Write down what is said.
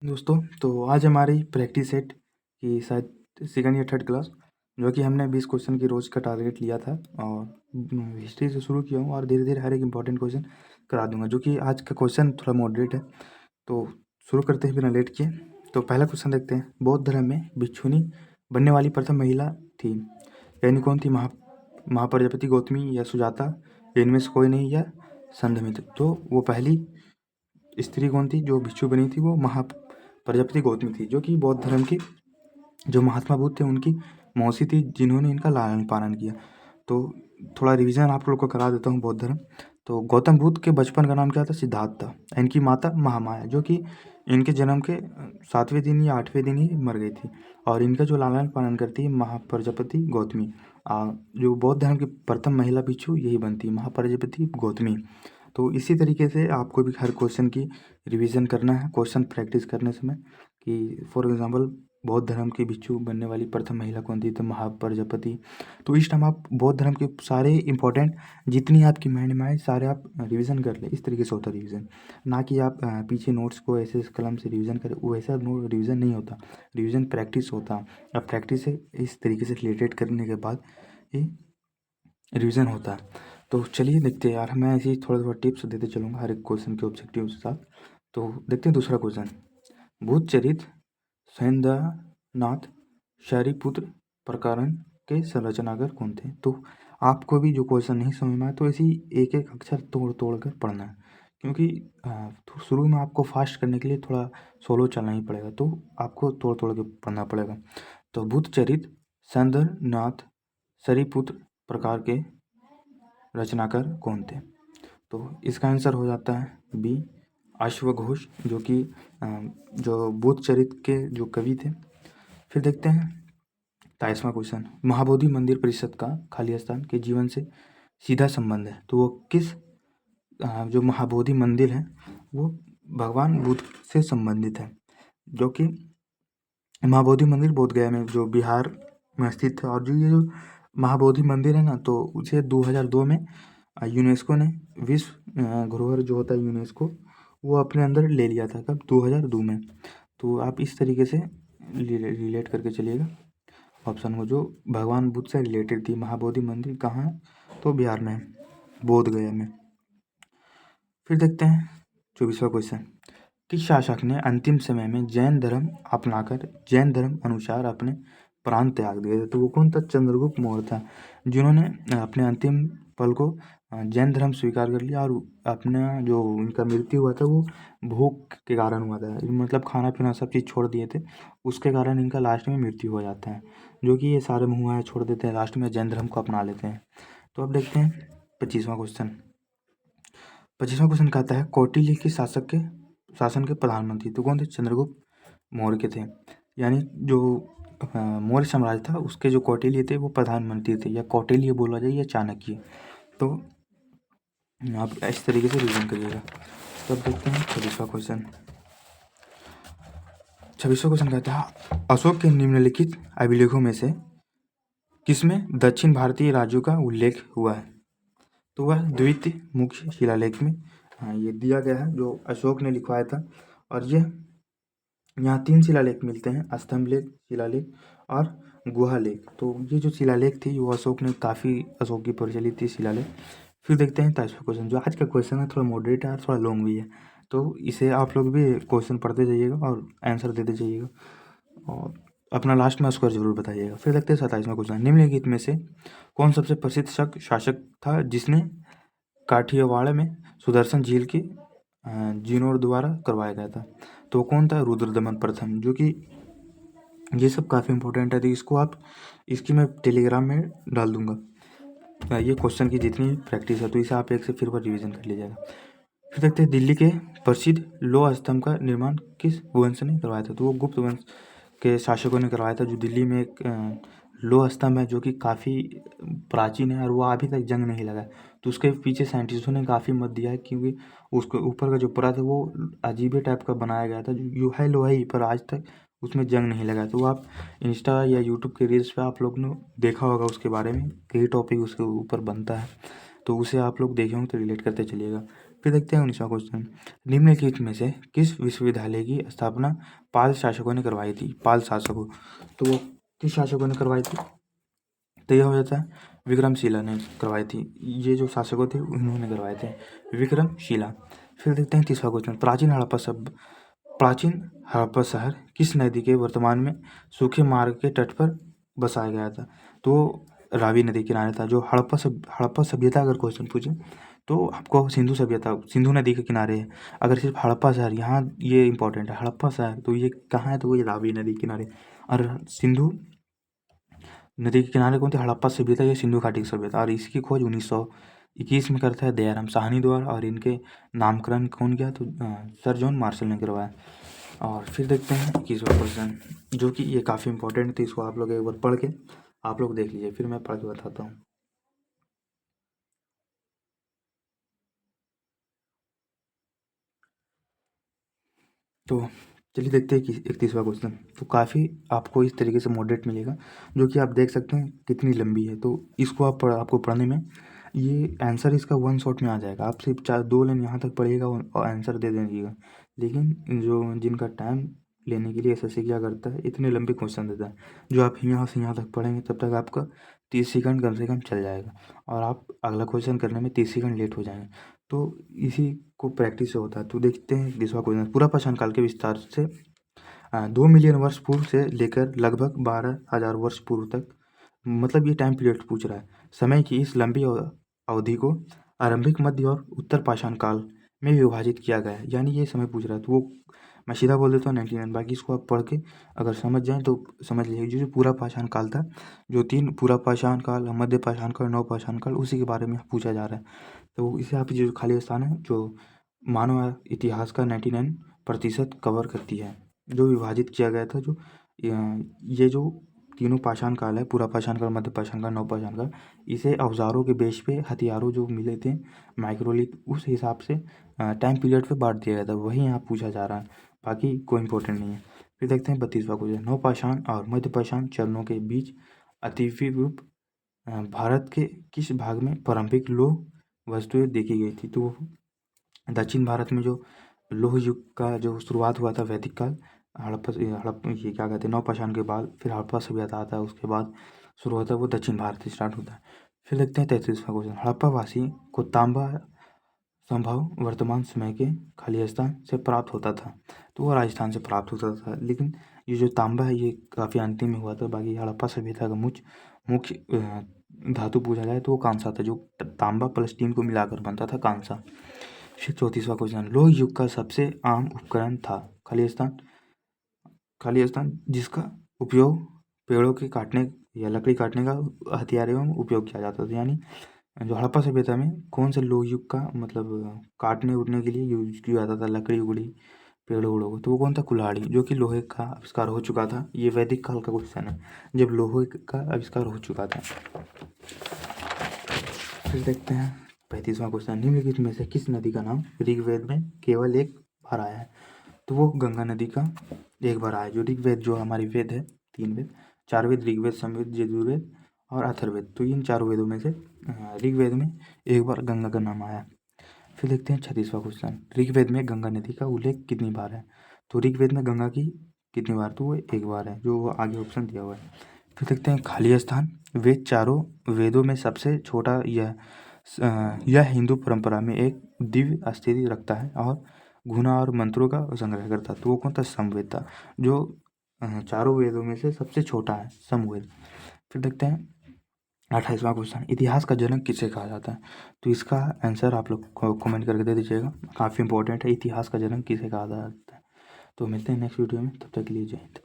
दोस्तों, तो आज हमारी प्रैक्टिस सेट की शायद सेकंड या थर्ड क्लास, जो कि हमने 20 क्वेश्चन की रोज़ का टारगेट लिया था और हिस्ट्री से शुरू किया हूँ और धीरे धीरे हर एक इंपॉर्टेंट क्वेश्चन करा दूंगा। जो कि आज का क्वेश्चन थोड़ा मॉडरेट है, तो शुरू करते हैं बिना लेट किए। तो पहला क्वेश्चन देखते हैं। बौद्ध धर्म में भिक्षुनी बनने वाली प्रथम महिला थी, यानी कौन थी? महाप्रजापति, गौतमी या सुजाता, या इनमें से कोई नहीं, या संघमित्र। तो वो पहली स्त्री कौन थी जो भिक्षु बनी थी? वो प्रजापति गौतमी थी, जो कि बौद्ध धर्म की जो महात्मा बुद्ध थे उनकी मौसी थी, जिन्होंने इनका लालन पालन किया। तो थोड़ा रिवीजन आप लोग को करा देता हूँ। बौद्ध धर्म, तो गौतम बुद्ध के बचपन का नाम क्या था? सिद्धार्थ था। इनकी माता महामाया, जो कि इनके जन्म के 7वें दिन या 8वें दिन ही मर गई थी। और इनका जो लालन पालन करती है महाप्रजापति गौतमी। जो बौद्ध धर्म की प्रथम महिला भिक्षु यही बनती है, महाप्रजापति गौतमी। तो इसी तरीके से आपको भी हर क्वेश्चन की रिवीजन करना है क्वेश्चन प्रैक्टिस करने समय, कि फॉर एग्जांपल बौद्ध धर्म की भिक्षु बनने वाली प्रथम महिला कौन थी? तो महाप्रजापति। तो इस टाइम आप बौद्ध धर्म के सारे इंपॉर्टेंट जितनी आपकी माइंड में आए सारे आप रिवीजन कर ले। इस तरीके से होता है रिवीजन, ना कि आप पीछे नोट्स को ऐसे कलम से रिवीजन करें। वो ऐसा रिवीजन नहीं होता, रिवीजन प्रैक्टिस होता। अब प्रैक्टिस से इस तरीके से रिलेटेड करने के बाद ये रिवीजन होता है। तो चलिए देखते हैं यार, मैं ऐसे ही थोड़ा थोड़ा टिप्स देते चलूँगा हर एक क्वेश्चन के ऑब्जेक्टिव के साथ। तो देखते हैं दूसरा क्वेश्चन। बुद्धचरित सैंद्रनाथ शरीपुत्र प्रकरण के संरचनाकार कौन थे? तो आपको भी जो क्वेश्चन नहीं समझ में आए तो ऐसे ही एक एक अक्षर तोड़ तोड़ कर पढ़ना है, क्योंकि तो शुरू में आपको फास्ट करने के लिए थोड़ा सोलो चलना ही पड़ेगा, तो आपको तोड़ तोड़ के पढ़ना पड़ेगा। तो बुद्धचरित सैंद्रनाथ शरीपुत्र प्रकार के रचनाकार कौन थे? तो इसका आंसर हो जाता है बी, अश्वघोष, जो कि जो बुद्धचरित के जो कवि थे। फिर देखते हैं 23वां क्वेश्चन। महाबोधि मंदिर परिषद का खाली स्थान के जीवन से सीधा संबंध है, तो वो किस जो महाबोधि मंदिर है वो भगवान बुद्ध से संबंधित है, जो कि महाबोधि मंदिर बोधगया में जो बिहार में स्थित है। और जो ये जो महाबोधि मंदिर है ना, तो उसे 2002 में यूनेस्को ने विश्व धरोहर जो होता है यूनेस्को, वो अपने अंदर ले लिया था। कब? 2002 में। तो आप इस तरीके से रिलेट करके चलिएगा ऑप्शन को, जो भगवान बुद्ध से रिलेटेड थी। महाबोधि मंदिर कहाँ है? तो बिहार में, बोधगया में। फिर देखते हैं 24वां क्वेश्चन। किस शासक ने अंतिम समय में जैन धर्म अपनाकर जैन धर्म अनुसार अपने प्राण त्याग दिए थे? तो वो कौन था? चंद्रगुप्त मौर्य था, जिन्होंने अपने अंतिम पल को जैन धर्म स्वीकार कर लिया। और अपना जो उनका मृत्यु हुआ था वो भूख के कारण हुआ था, मतलब खाना पीना सब चीज़ छोड़ दिए थे, उसके कारण इनका लास्ट में मृत्यु हो जाता है। जो कि ये सारे मुँह छोड़ देते हैं, लास्ट में जैन धर्म को अपना लेते हैं। तो अब देखते हैं 25वां क्वेश्चन। 25वां क्वेश्चन कहता है कौटिल्य के शासन के प्रधानमंत्री तो कौन थे? चंद्रगुप्त मौर्य के थे। यानी जो मौर्य साम्राज्य था उसके जो कौटिल्य थे वो प्रधानमंत्री थे, या कौटिल्य बोला जाए या चाणक्य। तो आप इस तरीके से रिवीजन करिएगा। तो अब देखते हैं 26वां क्वेश्चन। 26वां क्वेश्चन कहता है अशोक के निम्नलिखित अभिलेखों में से किसमें दक्षिण भारतीय राज्यों का उल्लेख हुआ है? तो वह द्वितीय मुख्य शिलालेख में ये दिया गया है, जो अशोक ने लिखवाया था। और यह यहाँ 3 शिलालेख मिलते हैं, स्तंभ लेख, शिलालेख और गुहा लेख। तो ये जो शिलालेख थी वो अशोक ने काफ़ी अशोक की प्रचलित थी शिलालेख। फिर देखते हैं 23वां क्वेश्चन। जो आज का क्वेश्चन है थोड़ा मॉडरेट है और थोड़ा लॉन्ग भी है, तो इसे आप लोग भी क्वेश्चन पढ़ते जाइएगा और आंसर देते जाइएगा, और अपना लास्ट में स्कोर जरूर बताइएगा। फिर देखते हैं 27वां क्वेश्चन। निम्नलिखित में से कौन सबसे प्रसिद्ध शासक था जिसने काठियावाड़ में सुदर्शन झील की जीर्णोद्धार द्वारा करवाया गया था? तो कौन था? रुद्रदमन प्रथम। जो कि ये सब काफ़ी इंपॉर्टेंट है, तो इसको आप इसकी मैं टेलीग्राम में डाल दूंगा ये क्वेश्चन की जितनी प्रैक्टिस है, तो इसे आप एक से फिर बार रिवीजन कर लीजिएगा। फिर देखते हैं दिल्ली के प्रसिद्ध लौह स्तंभ का निर्माण किस वंश ने करवाया था? तो वो गुप्त वंश के शासकों ने करवाया था। जो दिल्ली में एक लौह स्तंभ है जो कि काफ़ी प्राचीन है और वो अभी तक जंग नहीं लगा है, तो उसके पीछे साइंटिस्टों ने काफ़ी मत दिया है, क्योंकि उसके ऊपर का जो परत है वो अजीबे टाइप का बनाया गया था, जो है लोहा ही, पर आज तक उसमें जंग नहीं लगा। तो आप इंस्टा या यूट्यूब के रील्स पे आप लोग ने देखा होगा उसके बारे में, कई टॉपिक उसके ऊपर बनता है, तो उसे आप लोग देखे होंगे तो रिलेट करते चलिएगा। फिर देखते हैं 19वां क्वेश्चन, निम्नलिखित में से किस विश्वविद्यालय की स्थापना पाल शासकों ने करवाई थी? पाल शासकों, तो वो किस शासकों ने करवाई थी? तो यह हो जाता है विक्रमशिला ने करवाई थी। ये जो शासकों थे उन्होंने करवाए थे, विक्रमशिला। फिर देखते हैं 30वां क्वेश्चन, प्राचीन हड़प्पा शहर किस नदी के वर्तमान में सूखे मार्ग के तट पर बसाया गया था? तो रावी नदी किनारे था। जो हड़प्पा सभ्यता अगर क्वेश्चन पूछे तो आपको सिंधु सभ्यता सिंधु नदी के किनारे है। अगर सिर्फ हड़प्पा शहर, यहाँ ये इंपॉर्टेंट है, हड़प्पा शहर तो ये कहाँ है? तो ये रावी नदी किनारे। और सिंधु नदी के किनारे कौन थे? हड़प्पा सभ्यता या सिंधु घाटी की सभ्यता। और इसकी खोज 1921 में करता है दयाराम साहनी द्वारा, और इनके नामकरण कौन किया? तो सर जॉन मार्शल ने करवाया। और फिर देखते हैं 21वां क्वेश्चन, जो कि ये काफ़ी इंपॉर्टेंट थी, इसको आप लोग एक बार पढ़ के आप लोग देख लीजिए, फिर मैं पढ़ के बताता हूँ। तो चलिए देखते हैं कि 31वां क्वेश्चन, तो काफ़ी आपको इस तरीके से मॉडरेट मिलेगा, जो कि आप देख सकते हैं कितनी लंबी है। तो इसको आपको पढ़ने में ये आंसर इसका वन शॉट में आ जाएगा। आप सिर्फ 2 लाइन यहाँ तक पढ़िएगा और आंसर दे दीजिएगा। लेकिन जो जिनका टाइम लेने के लिए एसएससी क्या करता है, इतने लंबे क्वेश्चन देता है। जो आप यहाँ से यहाँ तक पढ़ेंगे तब तक आपका 30 सेकंड कम से कम चल जाएगा, और आप अगला क्वेश्चन करने में 30 सेकंड लेट हो जाएंगे। तो इसी को प्रैक्टिस से होता है। तो देखते हैं 20वां क्वेश्चन, पूरा पाषाण काल के विस्तार से 2 मिलियन वर्ष पूर्व से लेकर लगभग 12,000 वर्ष पूर्व तक, मतलब ये टाइम पीरियड पूछ रहा है। समय की इस लंबी अवधि को आरंभिक, मध्य और उत्तर पाषाण काल में विभाजित किया गया है। यानी ये समय पूछ रहा है, तो वो मैं सीधा बोल देता हूँ 99। बाकी इसको आप पढ़ के अगर समझ जाएं तो समझ लीजिए। जो पूरा पाषाण काल था, जो 3 पूरा पाषाण काल, मध्य पाषाण काल, नव पाषाण काल, उसी के बारे में पूछा जा रहा है। तो इसे आप जो खाली स्थान है जो मानव इतिहास का 99% कवर करती है, जो विभाजित किया गया था। जो ये जो तीनों पाषाण काल है, पूरा पाषाण काल, मध्य पाषाण काल, नव पाषाण काल, इसे औजारों के बेस पे हथियारों जो मिले थे माइक्रोलिथ, उस हिसाब से टाइम पीरियड पे बांट दिया गया था। वही यहाँ पूछा जा रहा है, बाकी कोई इंपॉर्टेंट नहीं है। फिर देखते हैं 32वां क्वेश्चन, नव पाषाण और मध्य पाषाण चरणों के बीच अतिविरूप भारत के किस भाग में प्रारंभिक लौह वस्तुएं देखी गई थी? तो दक्षिण भारत में जो लौह युग का जो शुरुआत हुआ था, वैदिक काल, हड़प्पा ये क्या कहते हैं, नवपाषाण के बाद फिर हड़प्पा सभ्यता आता है, उसके बाद शुरू होता है वो दक्षिण भारत से स्टार्ट होता है। फिर देखते हैं 33वां क्वेश्चन, हड़प्पा वासी को तांबा संभव वर्तमान समय के खालिस्तान से प्राप्त होता था? तो वो राजस्थान से प्राप्त होता था। लेकिन ये जो तांबा है ये काफ़ी अंतिम में हुआ था। बाकी हड़प्पा सभ्यता का मुख्य धातु पूछा जाए तो वो कांसा था, जो तांबा प्लस टीन को मिलाकर बनता था, कांसा। फिर 34वां क्वेश्चन, लौह युग का सबसे आम उपकरण था खालिस्तान जिसका उपयोग पेड़ों के काटने या लकड़ी काटने का हथियार एवं उपयोग किया जाता था। यानी जो हड़प्पा सभ्यता में कौन से लौह युग का मतलब काटने उटने के लिए यूज किया जाता था, लकड़ी उकड़ी पेड़ों उड़ों को, तो वो कौन था? कुल्हाड़ी, जो कि लोहे का आविष्कार हो चुका था। ये वैदिक काल का क्वेश्चन है, जब लोहे का आविष्कार हो चुका था। फिर देखते हैं 35वां क्वेश्चन, निम्नलिखित में से किस नदी का नाम ऋग्वेद में केवल एक बार आया है? तो वो गंगा नदी का एक बार आया। जो ऋग्वेद, जो हमारी वेद है, 3 वेद, 4 वेद, ऋग्वेद, सामवेद, यजुर्वेद और अथर्ववेद, तो इन 4 वेदों में से ऋग्वेद में एक बार गंगा का नाम आया। फिर देखते हैं 36वां क्वेश्चन, ऋग्वेद में गंगा नदी का उल्लेख कितनी बार है? तो ऋग्वेद में गंगा की कितनी बार? तो वो एक बार है, जो आगे ऑप्शन दिया हुआ है। फिर देखते हैं खाली स्थान, वेद चारों वेदों में सबसे छोटा यह हिंदू परंपरा में एक दिव्य स्थिति रखता है और गुना और मंत्रों का संग्रह करता है। तो वो कौन था? समवेद था, जो चारों वेदों में से सबसे छोटा है, समवेद। फिर देखते हैं 28वां क्वेश्चन, इतिहास का जनक किसे कहा जाता है? तो इसका आंसर आप लोग कमेंट करके दे दीजिएगा, काफ़ी इंपॉर्टेंट है, इतिहास का जनक किसे कहा जाता है। तो मिलते हैं नेक्स्ट वीडियो में, तब तक के लिए जय हिंद।